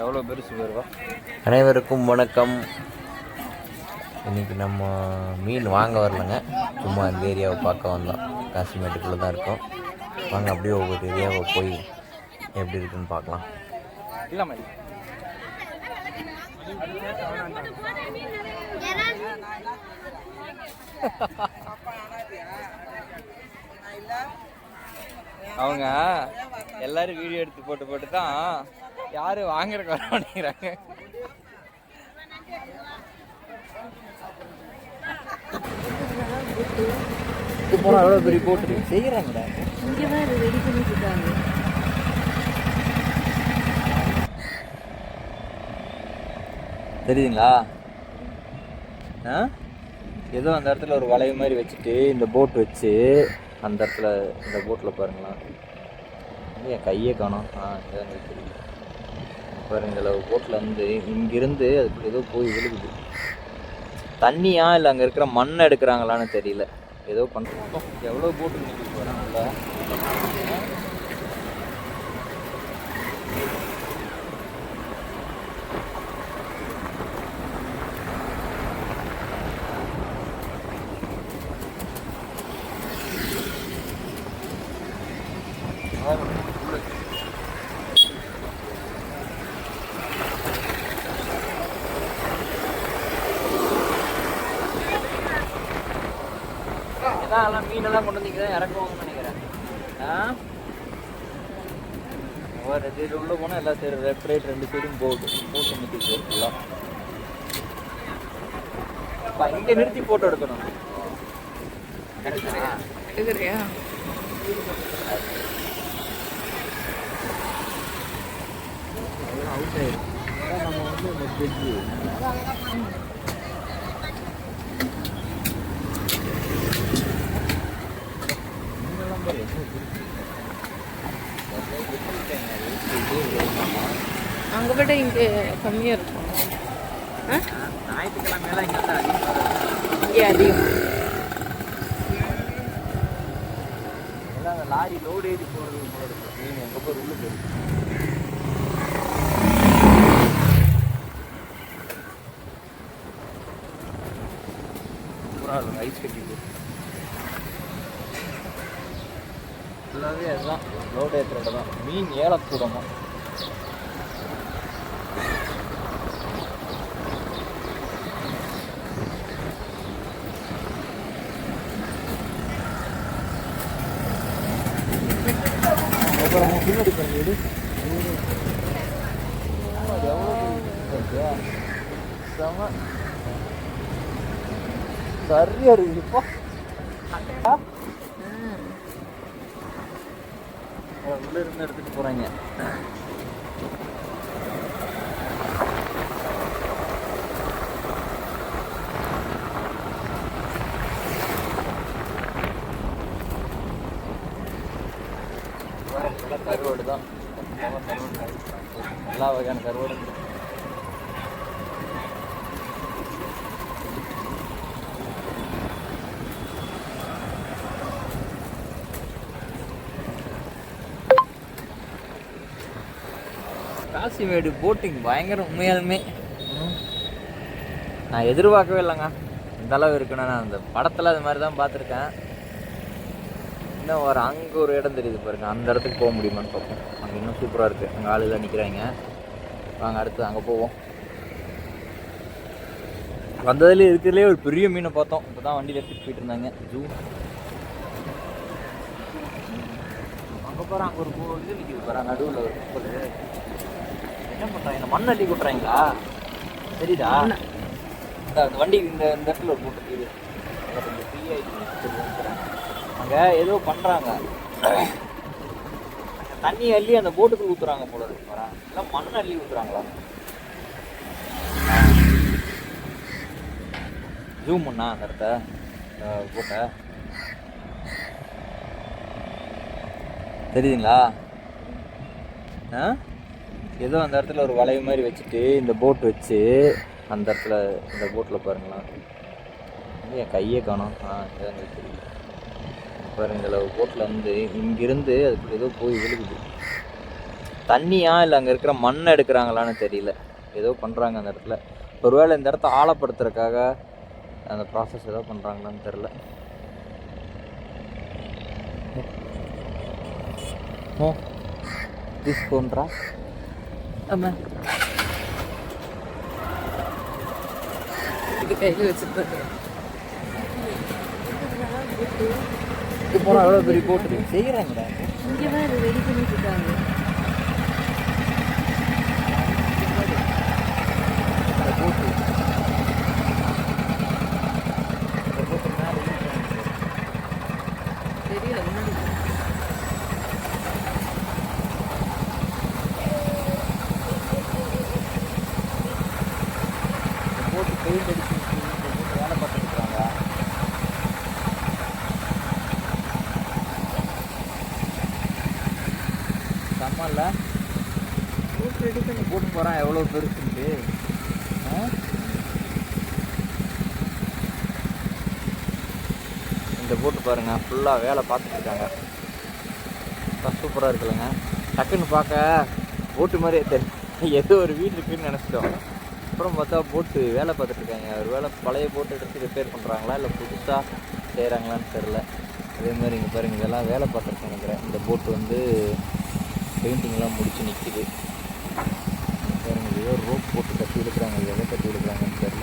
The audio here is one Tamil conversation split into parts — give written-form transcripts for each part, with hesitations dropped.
எவ்வளோ பெருசு வருவா. அனைவருக்கும் வணக்கம். இன்றைக்கி நம்ம மீன் வாங்க வரலங்க, சும்மா இந்த ஏரியாவை பார்க்க வந்தோம். காசிமேட்டுக்குள்ளே தான் இருக்கோம். வாங்க அப்படியே ஒவ்வொரு ஏரியாவை போய் எப்படி இருக்குன்னு பார்க்கலாம். இல்லை அவங்க எல்லாரும் வீடியோ எடுத்து போட்டு தான் யாரும் வாங்குறதுக்கு வர மாட்டேங்கிறாங்க. போனால் எவ்வளோ பெரிய போட்டு செய்கிறாங்கடா. இங்கே தான் ரெடி பண்ணிட்டு இருக்காங்க. தெரியுதுங்களா? ஏதோ அந்த இடத்துல ஒரு வளைவு மாதிரி வச்சுட்டு இந்த போட் வச்சு அந்த இடத்துல இந்த போட்டில் பாருங்களா, என் கையே காணும். தெரியும் பாருங்க, இதில் போட்டில் வந்து இங்கிருந்து அதுக்கு ஏதோ போய் விழுகுது. தண்ணியா இல்லை அங்கே இருக்கிற மண்ணை எடுக்கிறாங்களான்னு தெரியல, ஏதோ பண்ணுறோம். எவ்வளோ போட்டு நிற்கிட்டு வராங்கல்ல. எல்லாம் மீனெல்லாம் கொண்டு வந்தீங்க தான் இறக்குவாங்கன்னு நினைக்கிறேன். இது உள்ள போனால் எல்லாம் சரி லெஃப்ட் ரைட் ரெண்டு சைடும் போட்டு நிற்கிது இருக்குல்ல. இங்கே நிறுத்தி போட்டோ எடுக்கணும். எடுக்கிறியா? அவுட் ஆயிடும். நம்ம வந்து இந்த ஜெட்ஜி அங்கே விட இங்கே கம்மியாக இருக்கும். ஞாயிற்றுக்கிழமையெல்லாம் இங்கே தான் இங்கே அதிகம். எல்லாம் அந்த லாரி லோடு ஏறி போகிறது போல இருக்கு. மீன் எங்கே போய் உள்ள போயிருக்கு. ஐஸ் கட்டி போட்டு ஃபுல்லாகவே அதுதான் லோடு ஏற்றுறது தான். மீன் ஏலக்கூடமா. அப்புறம் பின்னாடி பண்ணி வீடு எவ்வளோ செம சரியா இருக்குது. இப்போ உள்ள இருந்து எடுத்துட்டு போறாங்க. கருவாடு தான், எல்லா வகையான கருவாடு. காசிமேடு போட்டிங் பயங்கரம் உண்மையாலுமே. நான் எதிர்பார்க்கவே இல்லைங்க இந்த அளவு இருக்குன்னு. நான் அந்த படத்தில் அது மாதிரி தான் பார்த்துருக்கேன். இன்னும் ஒரு அங்கே ஒரு இடம் தெரியுது பாருங்க, அந்த இடத்துக்கு போக முடியுமான்னு பார்ப்போம். அங்கே இன்னும் சூப்பராக இருக்குது. அங்கே ஆளுலாம் நிற்கிறாங்க. வாங்க அடுத்து அங்கே போவோம். வந்ததுலேயே இருக்கிறதுலே ஒரு பெரிய மீனை பார்த்தோம். இப்போ தான் வண்டியில் எடுத்துகிட்டு போயிட்டு இருந்தாங்க. ஜூ அங்கே போகிறோம். அங்கே ஒரு இது நிற்கிது பாரு, நடுவில் ஒரு கப்பல். என்ன பண்ணுறாங்க? இந்த மண் அள்ளி கொட்டுறாங்களா? சரிடா, இந்த வண்டி இந்த இடத்துல ஒரு போட்டு இது அங்கே ஏதோ பண்ணுறாங்க. தண்ணி அள்ளி அந்த போட்டுக்கு ஊற்றுறாங்க போல இருக்கு. வரா எல்லாம் மண் அள்ளி ஊற்றுறாங்களா? ஜூம் பண்ணா அந்த இடத்த போட்ட தெரியுதுங்களா? ஏதோ அந்த இடத்துல ஒரு வளைவு மாதிரி வச்சுட்டு இந்த போட் வச்சு அந்த இடத்துல இந்த போட்டில் பாருங்களா, என் கையே காணும். தெரியும் பாருங்க, இதில் போட்டில் வந்து இங்கிருந்து அதுக்கு ஏதோ போய் விழுகுது. தண்ணியா இல்லை அங்கே இருக்கிற மண் எடுக்கிறாங்களான்னு தெரியல. ஏதோ பண்ணுறாங்க அந்த இடத்துல. ஒருவேளை இந்த இடத்த ஆழப்படுத்துறதுக்காக அந்த ப்ராசஸ் ஏதோ பண்ணுறாங்களான்னு தெரில. ஓ தீஸ்கோன்றா ஆமாம், இது கையில் வச்சுருப்பாரு. இது போனால் எவ்வளோ பெரிய போட்டு செய்கிறாங்கடா. இங்கே தான் இது ரெடி பண்ணிட்டு இருக்காங்க. தெரியல முன்னாடி போட்டு பெயிண்ட் அடிச்சு வேலை பார்த்துட்டு இருக்காங்க. செம்மல்ல போட்டு ரெடி பண்ணி போட்டு போகிறான் எவ்வளோ பெருசுன்ட்டு. இந்த போட்டு பாருங்கள் ஃபுல்லாக வேலை பார்த்துட்டு இருக்காங்க. சூப்பராக இருக்குல்லங்க. டக்குன்னு பார்க்க போட்டு மாதிரியே தெரியும். ஏதோ ஒரு வீடு இருக்குதுன்னு நினச்சிட்டோம். அப்புறம் பார்த்தா போட்டு வேலை பார்த்துட்டு இருக்காங்க. ஒரு வேலை பழைய போட்டு எடுத்து ரிப்பேர் பண்ணுறாங்களா இல்லை புதுசாக செய்கிறாங்களான்னு தெரில. அதே மாதிரி இங்கே பாருங்கள் இதெல்லாம் வேலை பார்த்துருக்கு நினைக்கிறேன். இந்த போட்டு வந்து பெயிண்டிங்லாம் முடிச்சு நிற்கிது பாருங்கள். ஏதோ ரோப் போட்டு கட்டி எடுக்கிறாங்க. எதை கட்டி எடுக்கிறாங்கன்னு தெரில.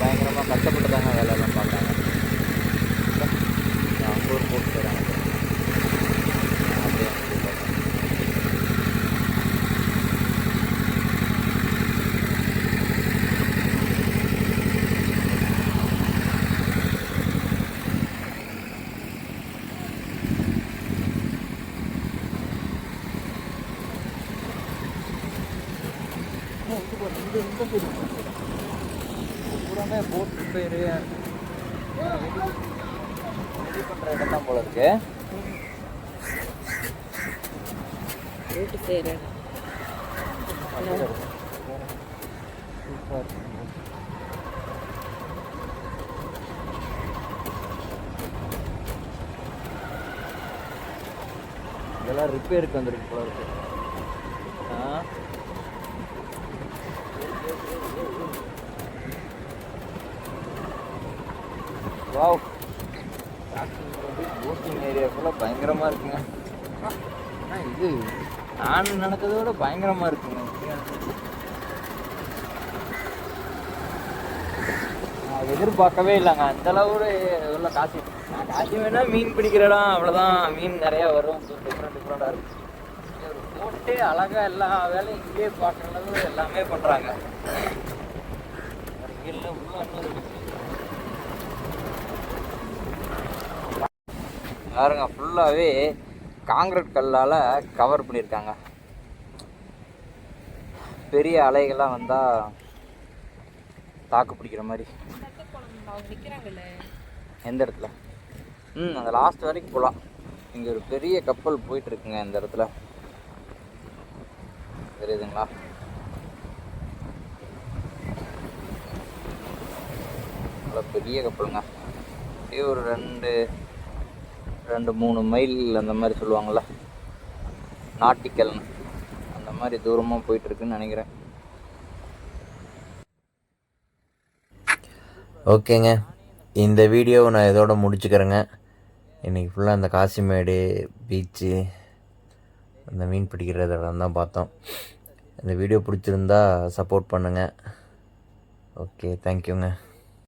பயங்கரமாக கஷ்டப்பட்டு தாங்க வேலையெல்லாம் பார்க்குறாங்க. அவங்க ஒரு போட்டு செய்கிறாங்க. பூராமே போட் ரிப்பேரு ரெடி பண்ணுற இடம் தான் போல இருக்கு. போட்டு செய்கிறேன். இதெல்லாம் ரிப்பேருக்கு வந்துருக்கு போல இருக்கு. வாவ், போட்டிங் ஏரியாக்குள்ள பயங்கரமாக இருக்குங்க. இது நான் நினைச்சதை விட பயங்கரமாக இருக்குங்க. நான் எதிர்பார்க்கவே இல்லைங்க அந்தளவு உள்ள காசி. நான் காசி வேணா மீன் பிடிக்கிற இடம் அவ்வளோதான். மீன் நிறையா வரும். டிஃப்ரெண்ட்டாக இருக்கும். ஒரு போட்டே அழகாக எல்லா வேலையும் இங்கேயே பார்க்குற அளவு எல்லாமே பண்ணுறாங்க. உள்ள இன்னொரு பாருங்க ஃபுல்லாகவே காங்கிரீட் கல்லால் கவர் பண்ணியிருக்காங்க. பெரிய அலைகள்லாம் வந்தால் தாக்கு பிடிக்கிற மாதிரி. எந்த இடத்துல? அந்த லாஸ்ட் வரைக்கும் போகலாம். இங்கே ஒரு பெரிய கப்பல் போயிட்டுருக்குங்க இந்த இடத்துல. தெரியுதுங்களா? நல்லா பெரிய கப்பலுங்க. அப்படியே ஒரு 2-3 மைல் அந்த மாதிரி சொல்லுவாங்கள்ல, நாட்டிக்கல்னு, அந்த மாதிரி தூரமாக போயிட்டுருக்குன்னு நினைக்கிறேன். ஓகேங்க, இந்த வீடியோவை நான் இதோட முடிச்சுக்கிறேங்க. இன்றைக்கி ஃபுல்லாக அந்த காசிமேடு பீச்சு, அந்த மீன் பிடிக்கிற இதெல்லாம் தான் பார்த்தோம். இந்த வீடியோ பிடிச்சிருந்தா சப்போர்ட் பண்ணுங்கள். ஓகே, தேங்க்யூங்க.